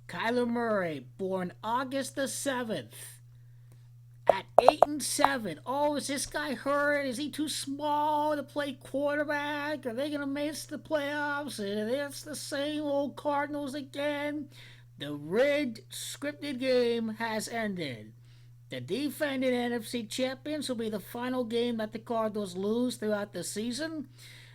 Kyler Murray, born August the 7th, at 8-7. Oh, is this guy hurt? Is he too small to play quarterback? Are they going to miss the playoffs? And it's the same old Cardinals again. The rigged, scripted game has ended. The defending NFC champions will be the final game that the Cardinals lose throughout the season.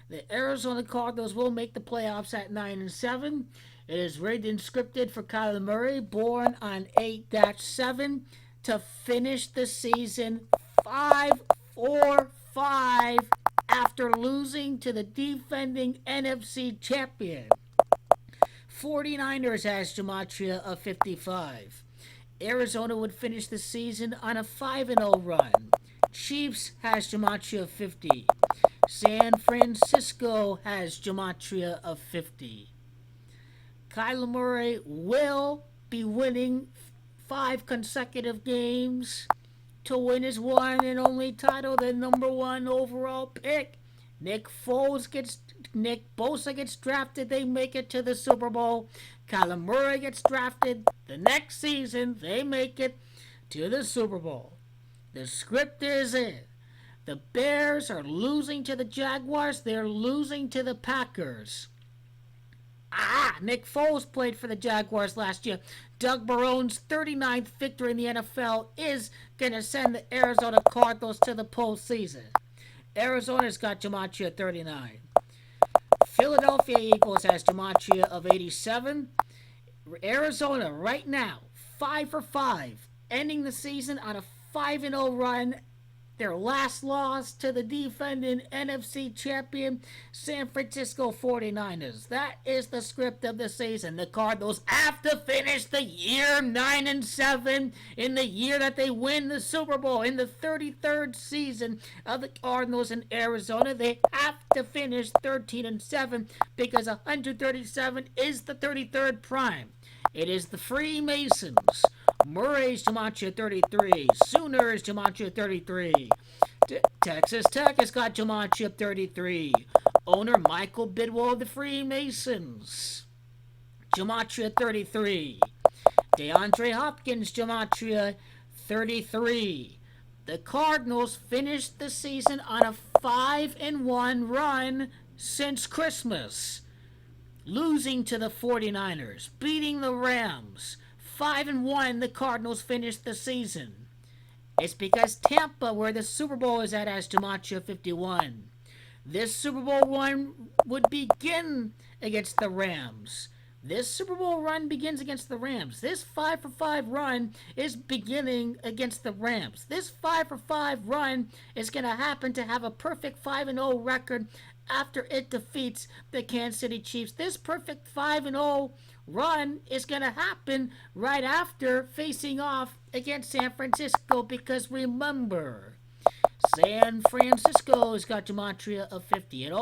The Arizona Cardinals will make the playoffs at 9-7. It is rigged and scripted for Kyler Murray, born on 8-7, to finish the season 5-4-5 after losing to the defending NFC champion. 49ers has gematria of 55. Arizona would finish the season on a 5-0 run. Chiefs has gematria of 50. San Francisco has gematria of 50. Kyler Murray will be winning 5 consecutive games to win his one and only title, the number 1 overall pick. Nick Bosa gets drafted, they make it to the Super Bowl. Kyler Murray gets drafted the next season, they make it to the Super Bowl. The script is in. The Bears are losing to the Jaguars, they're losing to the Packers. Nick Foles played for the Jaguars last year. Doug Marrone's 39th victory in the NFL is going to send the Arizona Cardinals to the postseason. Arizona's got gematria 39. Philadelphia Eagles has gematria of 87. Arizona right now 5-5, ending the season on a 5-0 run. Their last loss to the defending NFC champion San Francisco 49ers. That is the script of the season. The Cardinals have to finish the year 9-7 in the year that they win the Super Bowl. In the 33rd season of the Cardinals in Arizona, they have to finish 13-7 because 137 is the 33rd prime. It is the Freemasons. Murray's gematria 33. Sooners gematria 33. Texas Tech has got gematria 33. Owner Michael Bidwell of the Freemasons, gematria 33. DeAndre Hopkins gematria 33. The Cardinals finished the season on a 5-1 run since Christmas, losing to the 49ers, beating the Rams. 5-1, the Cardinals finished the season. It's because Tampa, where the Super Bowl is at, has gematria 51. This Super Bowl run would begin against the Rams. This Super Bowl run begins against the Rams. This 5-5 run is beginning against the Rams. This 5-5 run is going to happen to have a perfect 5-0 record after it defeats the Kansas City Chiefs. This perfect 5-0 run is going to happen right after facing off against San Francisco, because remember, San Francisco's got gematria of 50. And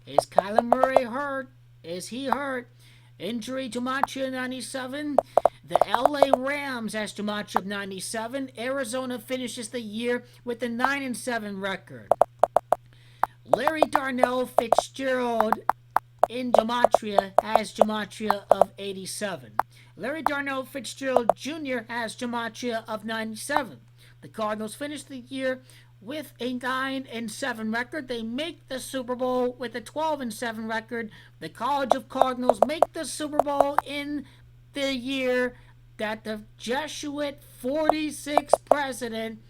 is Kyler Murray hurt? Is he hurt? Injury gematria 97. The LA Rams has gematria of 97. Arizona finishes the year with a 9-7 record. Larry Darnell Fitzgerald in gematria has gematria of 87. Larry Darnell Fitzgerald Jr. has gematria of 97. The Cardinals finished the year with a 9-7 record. They make the Super Bowl with a 12-7 record. The College of Cardinals make the Super Bowl in the year that the Jesuit 46th president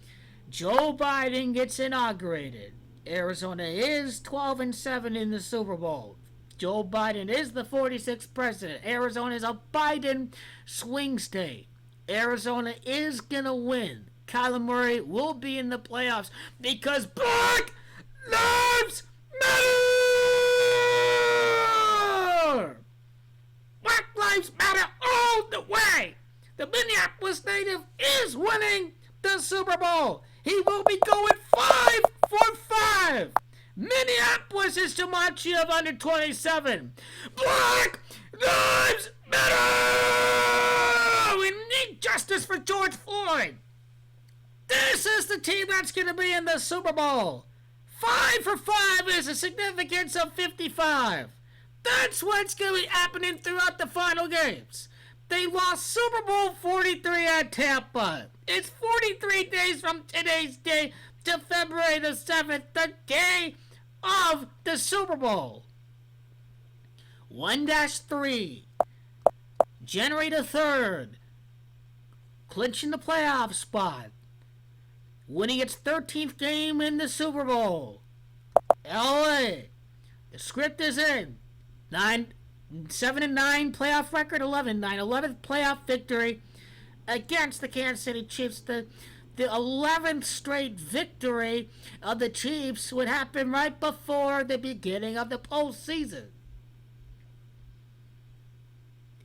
Joe Biden gets inaugurated. Arizona is 12-7 in the Super Bowl. Joe Biden is the 46th president. Arizona is a Biden swing state. Arizona is going to win. Kyler Murray will be in the playoffs because Black Lives Matter! Black Lives Matter all the way! The Minneapolis native is winning the Super Bowl. He will be going 5-5. Minneapolis is gematria of under 27. Black Lives Matter! We need justice for George Floyd. This is the team that's going to be in the Super Bowl. 5-5 is a significance of 55. That's what's going to be happening throughout the final games. They lost Super Bowl 43 at Tampa. It's 43 days from today's day to February the 7th, the day of the Super Bowl. 1-3, January the 3rd, clinching the playoff spot, winning its 13th game in the Super Bowl. LA, the script is in. 7-9 playoff record, 11-9, 11th playoff victory against the Kansas City Chiefs. The 11th straight victory of the Chiefs would happen right before the beginning of the postseason.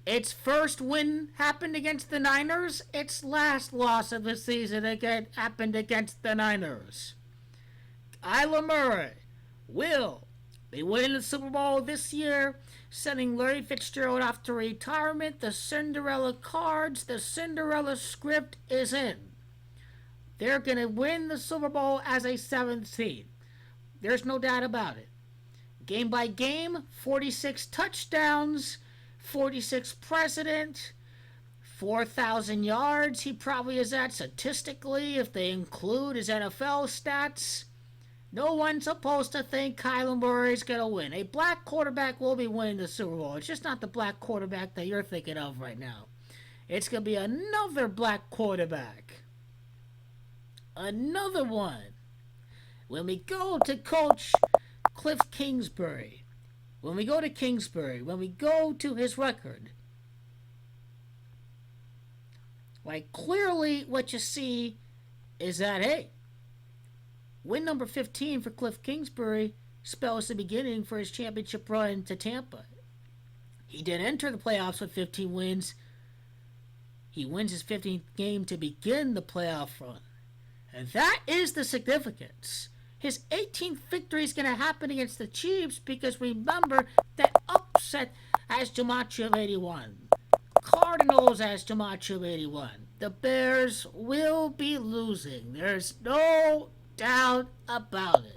Its first win happened against the Niners. Its last loss of the season again happened against the Niners. Kyler Murray will be winning the Super Bowl this year, sending Larry Fitzgerald off to retirement. The Cinderella cards, the Cinderella script is in. They're going to win the Super Bowl as a 7th seed. There's no doubt about it. Game by game, 46 touchdowns, 46 president, 4,000 yards. He probably is at statistically if they include his NFL stats. No one's supposed to think Kyler Murray's going to win. A black quarterback will be winning the Super Bowl. It's just not the black quarterback that you're thinking of right now. It's going to be another black quarterback. Another one. When we go to Coach Cliff Kingsbury, when we go to his record, like clearly what you see is that, hey, win number 15 for Cliff Kingsbury spells the beginning for his championship run to Tampa. He did enter the playoffs with 15 wins. He wins his 15th game to begin the playoff run. And that is the significance. His 18th victory is going to happen against the Chiefs because remember that upset has gematria of 81. Cardinals has gematria of 81. The Bears will be losing. There's no doubt about it.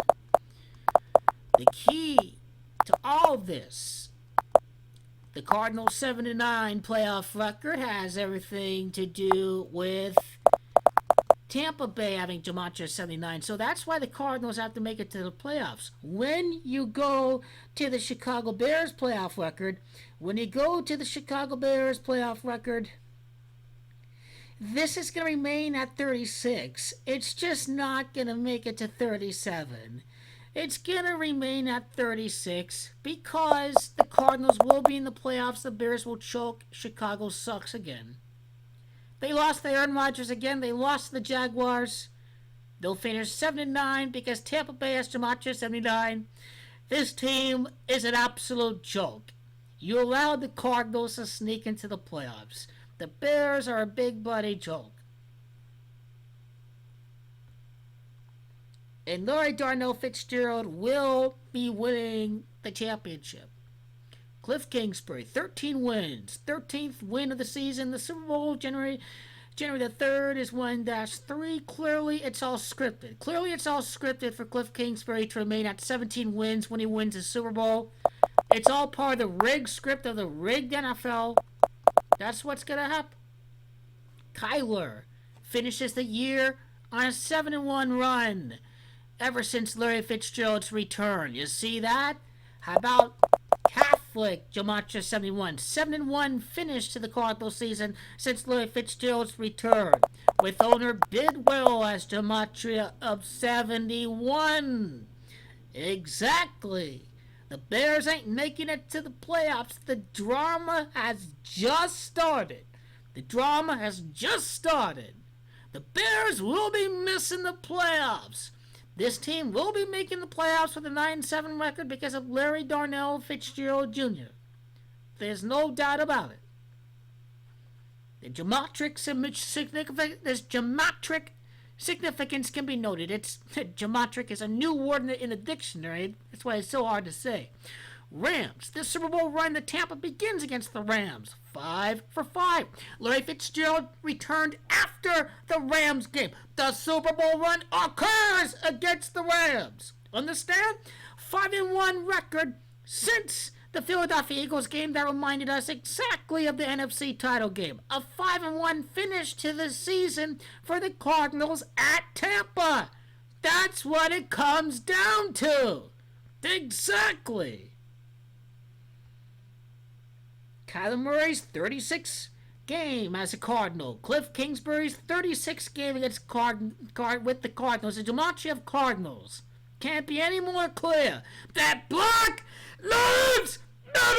The key to all this, the Cardinals' 7-9 playoff record has everything to do with Tampa Bay having gematria 79. So that's why the Cardinals have to make it to the playoffs. When you go to the Chicago Bears playoff record, this is going to remain at 36. It's just not going to make it to 37. It's going to remain at 36 because the Cardinals will be in the playoffs. The Bears will choke. Chicago sucks again. They lost to Aaron Rodgers again. They lost to the Jaguars. They'll finish 7-9 because Tampa Bay has gematria 79. This team is an absolute joke. You allowed the Cardinals to sneak into the playoffs. The Bears are a big bloody joke. And Larry Darnell Fitzgerald will be winning the championship. Cliff Kingsbury, 13 wins. 13th win of the season. The Super Bowl, January the 3rd is 1-3. Clearly, it's all scripted for Cliff Kingsbury to remain at 17 wins when he wins the Super Bowl. It's all part of the rigged script of the rigged NFL. That's what's going to happen. Kyler finishes the year on a 7-1 run ever since Larry Fitzgerald's return. You see that? How about Catholic gematria 71? 7-1 finish to the Cardinals season since Larry Fitzgerald's return, with owner Bidwell as gematria of 71. Exactly. The Bears ain't making it to the playoffs. The drama has just started. The Bears will be missing the playoffs. This team will be making the playoffs with a 9-7 record because of Larry Darnell Fitzgerald Jr. There's no doubt about it. The geometric significance can be noted. Geometric is a new word in the dictionary. That's why it's so hard to say. Rams. This Super Bowl run to Tampa begins against the Rams. 5 for 5. Larry Fitzgerald returned after the Rams game. The Super Bowl run occurs against the Rams. Understand? 5-1 record since The Philadelphia Eagles game that reminded us exactly of the NFC title game. A 5-1 finish to the season for the Cardinals at Tampa. That's what it comes down to. Exactly. Kyler Murray's 36th game as a Cardinal. Cliff Kingsbury's 36th game against with the Cardinals. The gematria of Cardinals can't be any more clear. That Black Lives Matter!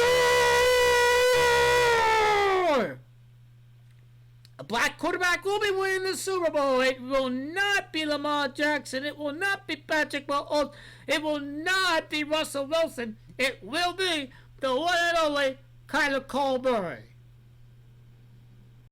A black quarterback will be winning the Super Bowl. It will not be Lamar Jackson. It will not be Patrick Mahomes. It will not be Russell Wilson. It will be the one and only Kyler Colbury.